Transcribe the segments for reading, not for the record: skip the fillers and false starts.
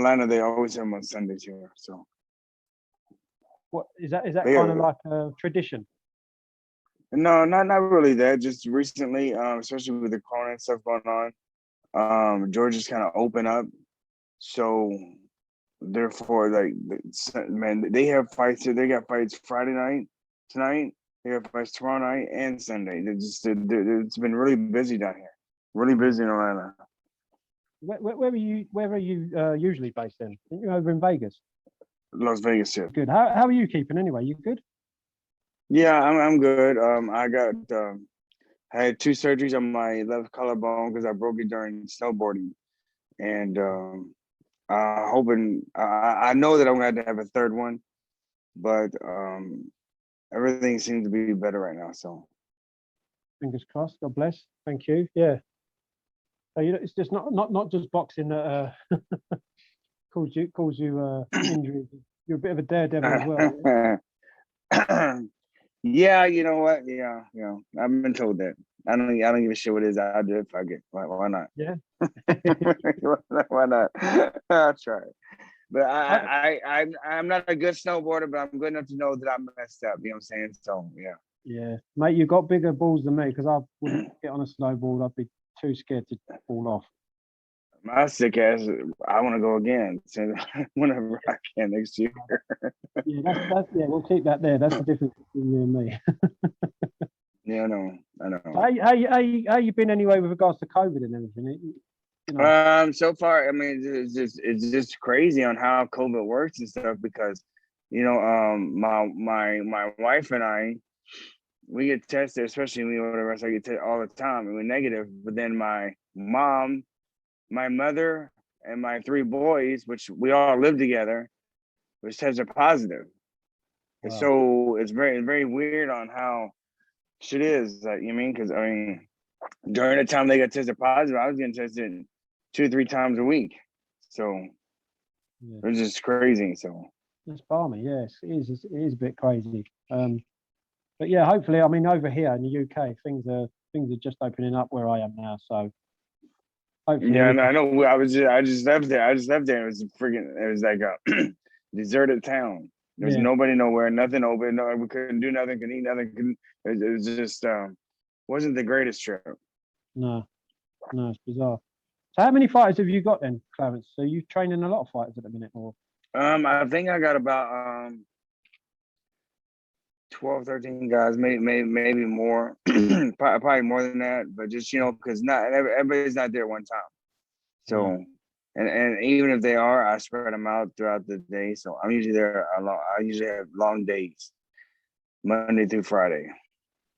Atlanta, they always have them on Sundays here. So What is that? Is that they kind of are, like a tradition? no, not really that. Just recently, especially with the corona and stuff going on, Georgia's kind of open up. So therefore, like, man, they have fights here. They got fights Friday night, tonight. They have fights tomorrow night and Sunday. It's been really busy down here. Really busy in Atlanta. Where are you? Where are you usually based then? I think you're over in Vegas. Las Vegas here. Good. How are you keeping anyway? You good? Yeah, I'm good. I had two surgeries on my left collarbone because I broke it during snowboarding, and I know that I'm going to have a third one, but everything seems to be better right now. So Fingers crossed. God bless. Thank you. Yeah. So it's just not just boxing that cause you injuries. You're a bit of a daredevil as well. yeah, you know what? Yeah, I've been told that. I don't give a shit what it is. I'll do it if I get. Why not? Yeah. Why not? I'll try it. But I- I'm not a good snowboarder, but I'm good enough to know that I messed up. You know what I'm saying? So yeah. Yeah, mate, you got bigger balls than me because I wouldn't get on a snowboard. I'd be too scared to fall off. My sick ass, I want to go again whenever I can next year. Yeah, that's yeah. We'll keep that there. That's the difference between you and me. Yeah, I know. So how you been anyway with regards to COVID and everything? You know. So far, I mean, it's just crazy on how COVID works and stuff because, my wife and I, we get tested, especially when we go to the restaurant, I get tested all the time, and we're negative. But then my mom, my mother, and my three boys, which we all live together, which tested positive. And Wow. so it's very weird on how shit is. Like, you know what I mean? Because I mean, during the time they got tested positive, I was getting tested 2-3 times a week. So Yeah. it's just crazy. So That's balmy. Yes, it is a bit crazy. But yeah, hopefully, I mean, over here in the UK, things are just opening up where I am now. So hopefully, yeah, I know. I just left there. It was like a deserted town. There was yeah, nobody nowhere, nothing open. No, we couldn't do nothing, couldn't eat nothing. It was just wasn't the greatest trip. no, it's bizarre. So how many fighters have you got then, Clarence? So you training a lot of fighters at the minute, or? I think I got about 12, 13 guys, maybe more, probably more than that. But just because not everybody's not there at one time. So, and even if they are, I spread them out throughout the day. So I'm usually there a lot. I usually have long days, Monday through Friday.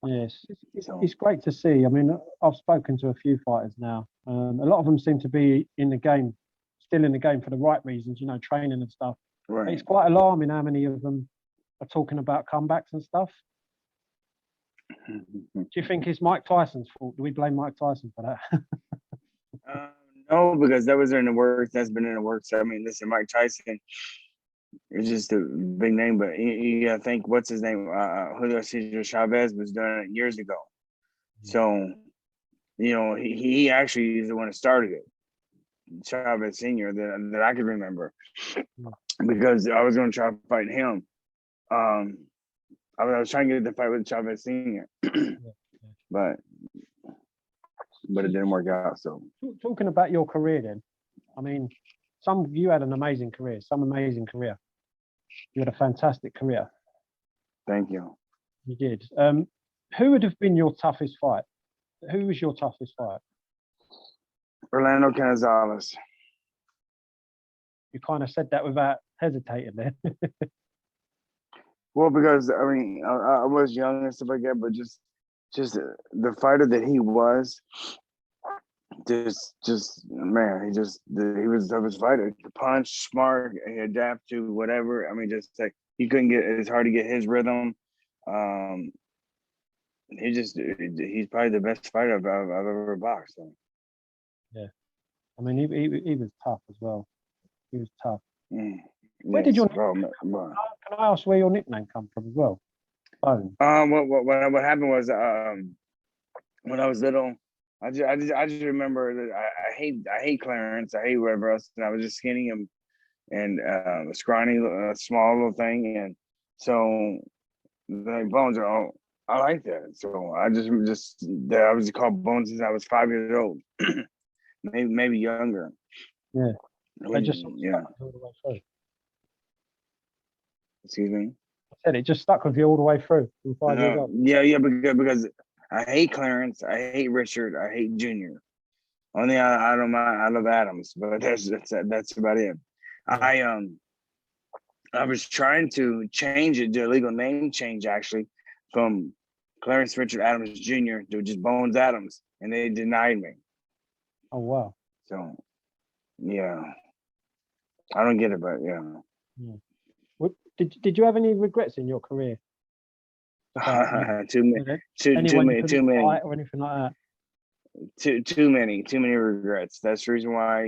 Yes, it's great to see. I mean, I've spoken to a few fighters now. A lot of them seem to be in the game, still in the game for the right reasons, training and stuff. Right. It's quite alarming how many of them are talking about comebacks and stuff. Do you think it's Mike Tyson's fault? Do we blame Mike Tyson for that? No, because that was in the works. That's been in the works. I mean, listen, Mike Tyson is just a big name, but you gotta think, what's his name? Julio Cesar Chavez was doing it years ago. So, he actually is the one that started it. Chavez Senior that I could remember, because I was going to try to fight him. I was trying to get the fight with Chavez Senior, but it didn't work out. So talking about your career, then, I mean, you had an amazing career, You had a fantastic career. Thank you. You did. Who would have been your toughest fight? Who was your toughest fight? Orlando Canizales. You kind of said that without hesitating there. Well, because I mean, I was young and stuff like that, but just the fighter that he was, man, he was the toughest fighter. He could punch, smart, he adapt to whatever. I mean, just like he couldn't get. It's hard to get his rhythm. He's probably the best fighter I've ever boxed. So. Yeah, I mean, he was tough as well. He was tough. Where Yes, did your can I ask where your nickname come from as well? Bone. What happened was when I was little, I just remember that I hate Clarence, I hate whoever else, and I was just skinny, and and a scrawny, small little thing, and so the bones are all. I like that. So I I was called Bones since I was 5 years old, maybe younger. Yeah. They just sort of Yeah. stuck with you all the way through. Excuse me. I said it just stuck with you all the way through from 5 years old. Yeah, because I hate Clarence, I hate Richard, I hate Junior. Only I don't mind. I love Adams, but that's about it. Yeah. I was trying to change it, do a legal name change actually, from Clarence Richard Adams Jr. to just Bones Adams, and they denied me. Oh wow. So yeah, I don't get it, but yeah. Yeah. Did you have any regrets in your career about Too many, anyone you too couldn't many, fight or anything like that? too many regrets. That's the reason why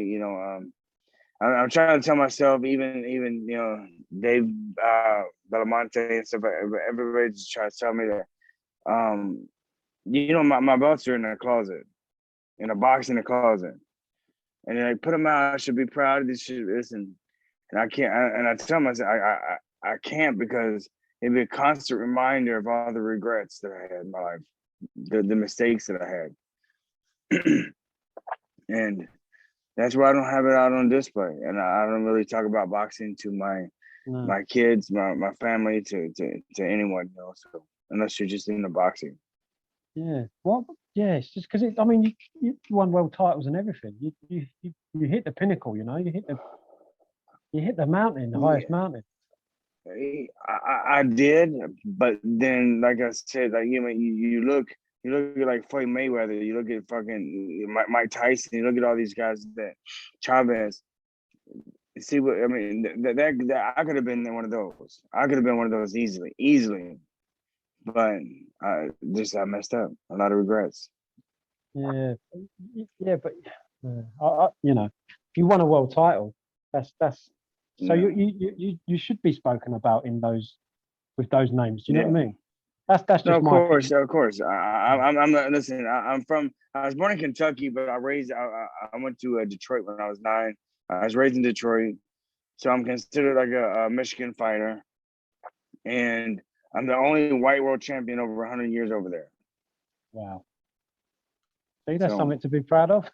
I'm trying to tell myself, even Dave Belamonte and stuff. Everybody just trying to tell me that my belts are in the closet, in a box in the closet, and then I put them out. I should be proud of this shit. Listen, and I can't. And I tell myself I can't, because it'd be a constant reminder of all the regrets that I had in my life, the mistakes that I had, and that's why I don't have it out on display. And I don't really talk about boxing to No. my kids, my family, to anyone, so unless you're just into boxing. Yeah. Well, yeah. It's just because I mean, you won world titles and everything. You hit the pinnacle. You hit the mountain, the highest mountain. I did, but then, like I said, like you look at like Floyd Mayweather, you look at fucking Mike Tyson, you look at all these guys, that Chavez. See what I mean? That I could have been one of those. I could have been one of those easily. But I messed up. A lot of regrets. Yeah. Yeah, but you won a world title. That's so Yeah. you should be spoken about in those with those names. Do you know what I Yeah. mean? That's No, just my opinion. of course. I'm not. Listen, I'm from. I was born in Kentucky, but I went to Detroit when I was 9. I was raised in Detroit, so I'm considered like a Michigan fighter, and I'm the only white world champion over 100 years over there. Wow. See, that's So something to be proud of.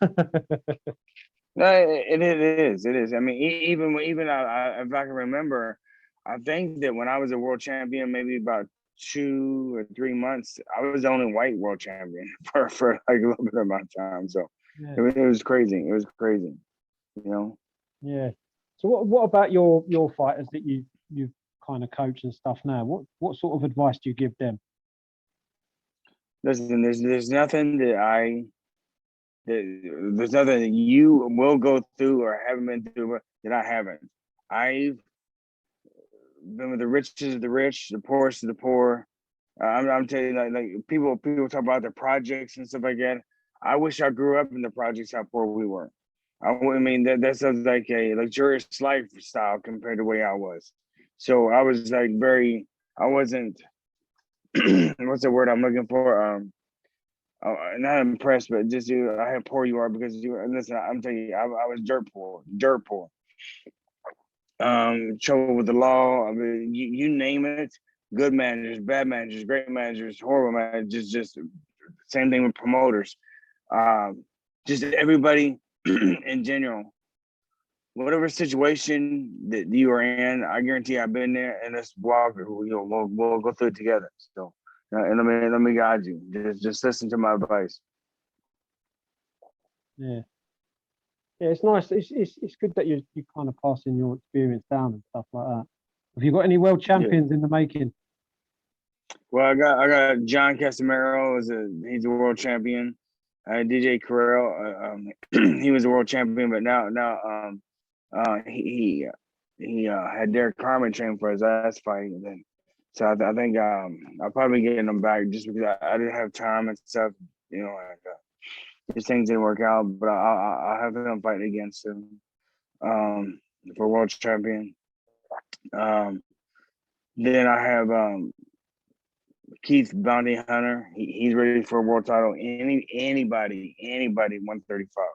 no, it is. It is. I mean, even if I can remember, I think that when I was a world champion, maybe about 2 or 3 months, I was the only white world champion for like a little bit of my time. So Yeah. it was crazy. It was crazy. You know. Yeah. So what about your fighters that you kind of coach and stuff now? What sort of advice do you give them? Listen, there's nothing there's nothing that you will go through or haven't been through that I haven't. I've been with the richest of the rich, the poorest of the poor. I'm telling you, like people talk about the projects and stuff like that. I wish I grew up in the projects how poor we were. I mean that sounds like a luxurious lifestyle compared to the way I was. So I was like I wasn't what's the word I'm looking for? Not impressed, but just how poor you are, because listen, I'm telling you, I was dirt poor. Trouble with the law. I mean, you name it. Good managers, bad managers, great managers, horrible managers. Just same thing with promoters. Just everybody in general. Whatever situation that you are in, I guarantee I've been there, and let's walk. We'll go through it together. So, and let me guide you. Just listen to my advice. Yeah. Yeah, it's nice. It's good that you kind of passing your experience down and stuff like that. Have you got any world Yeah. champions in the making? Well, I got John Casimiro. He's a world champion. DJ Carrell, he was a world champion, but now he had Derek Carmen train for his last fight, and then so I think I'll probably get him back just because I didn't have time and stuff. These things didn't work out, but I'll have him fight again soon for world champion. Then I have Keith Bounty Hunter. He's ready for a world title. Anybody 135,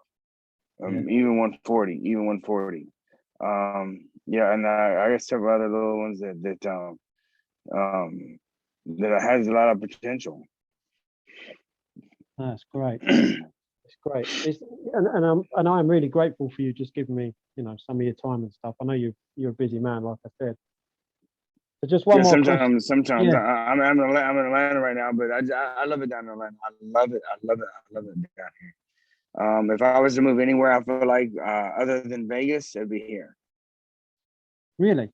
Yeah. even 140, even 140. Yeah, and I got several other little ones um that has a lot of potential. That's great. It's great. And I'm really grateful for you just giving me, some of your time and stuff. I know you're a busy man, like I said. So just one Yeah, more question. sometimes Yeah, I'm in Atlanta right now, but I love it down in Atlanta. I love it. I love it. I love it down here. If I was to move anywhere, I feel like other than Vegas, it'd be here. really.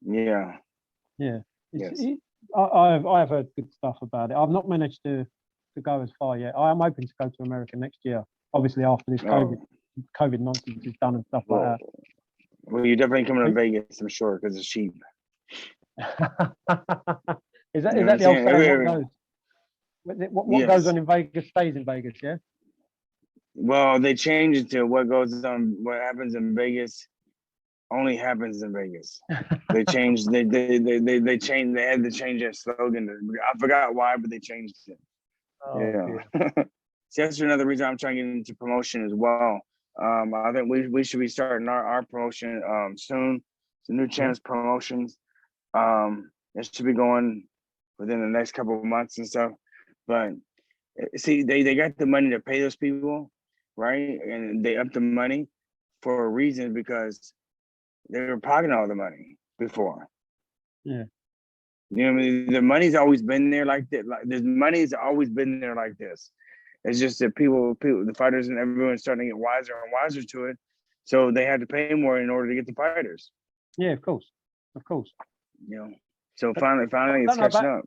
Yeah. Yeah. Yes. I've heard good stuff about it. I've not managed to go as far yet. I am hoping to go to America next year. Obviously, after this Oh, COVID nonsense is done and stuff like well, well, you're definitely coming to Vegas, I'm sure, because it's cheap. that. Is You know what that I'm the old saying? saying? What goes? What goes Yes. on in Vegas stays in Vegas. Yeah. Well, they changed it to what goes on, what happens in Vegas only happens in Vegas. They changed. They changed. They had to change their slogan. I forgot why, but they changed it. Oh dear. Yeah. See, that's another reason I'm trying to get into promotion as well. I think we should be starting our promotion soon. It's a new Yeah. chance promotions. It should be going within the next couple of months and stuff. But see, they got the money to pay those people, right? And they up the money for a reason because they were pocketing all the money before. Yeah. You know what I mean? The money's always been there like that. Like the money's always been there like this. It's just that the fighters and everyone's starting to get wiser and wiser to it. So they had to pay more in order to get the fighters. Yeah. Of course. Of course. You know. So But finally I it's don't know catching about. up.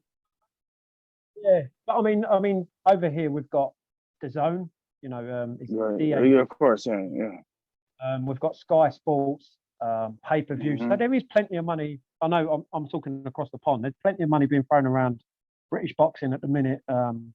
Yeah. But I mean, over here we've got the Zone. It's Right. DA. Yeah, of course. Yeah. Yeah. We've got Sky Sports, pay-per-view. So Mm-hmm. there is plenty of money. I know I'm talking across the pond. There's plenty of money being thrown around British boxing at the minute. And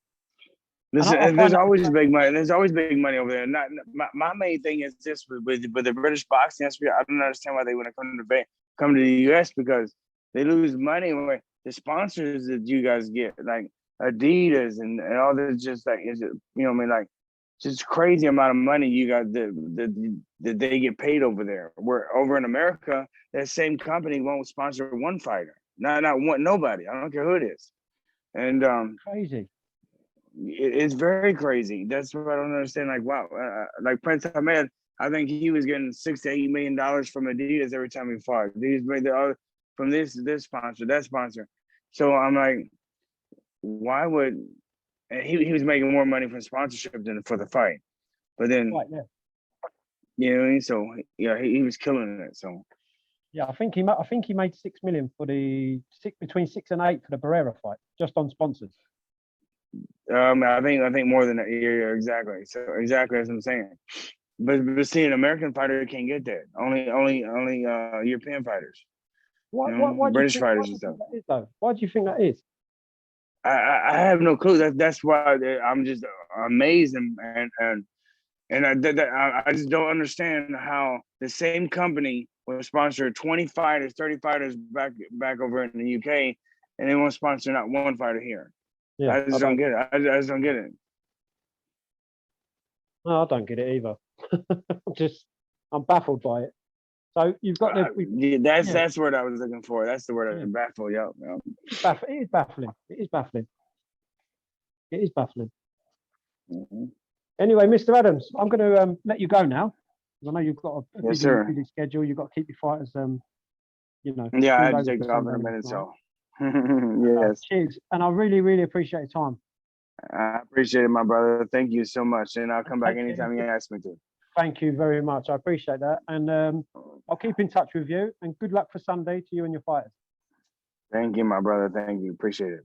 I There's find that always big money. There's always big money over there. Not my main thing is this with the British boxing. I don't understand why they want to come to the U.S. because they lose money when the sponsors that you guys get, like Adidas and all this, just like is it, you know what I mean, like just crazy amount of money you got that they get paid over there. Where over in America, that same company won't sponsor one fighter, not one nobody. I don't care who it is, and crazy. it's very crazy. That's what I don't understand. Like, wow, like Prince Ahmed, I think he was getting $6 to $8 million from Adidas every time he fought. These made the other from this sponsor, that sponsor. So I'm like, why would and he was making more money from sponsorship than for the fight. But then Right, yeah. you know what I mean? So yeah, he was killing it. So Yeah, I think he made 6 million for the between 6 and 8 for the Barrera fight, just on sponsors. I think more than that. Yeah, exactly. So exactly as I'm saying. But see, an American fighter can't get that. Only European fighters. You know, Why do you British think? Why fighters do and you stuff. think that is though? Why do you think that is? I have no clue. That's why I'm just amazed and I just don't understand how the same company will sponsor 20 fighters, 30 fighters back over in the UK, and they won't sponsor not one fighter here. Yeah, I just don't get it. I just don't get it. No, I don't get it either. I'm baffled by it. So you've got Yeah, yeah, that's the word I was looking for. That's the word yeah. baffled. Yep. It is baffling. It is baffling. It is baffling. Mm-hmm. Anyway, Mr. Adams, I'm going to let you go now. I know you've got a Yes, busy, sir. busy schedule. You've got to keep your fighters, Yeah, I tuned had to over take for off in a Sunday minute, night. so yes. Cheers, and I really, really appreciate your time. I appreciate it, my brother. Thank you so much. And I'll come back Take care. anytime you ask me to. Thank you very much. I appreciate that, and I'll keep in touch with you. And good luck for Sunday to you and your fighters. Thank you, my brother. Thank you. Appreciate it.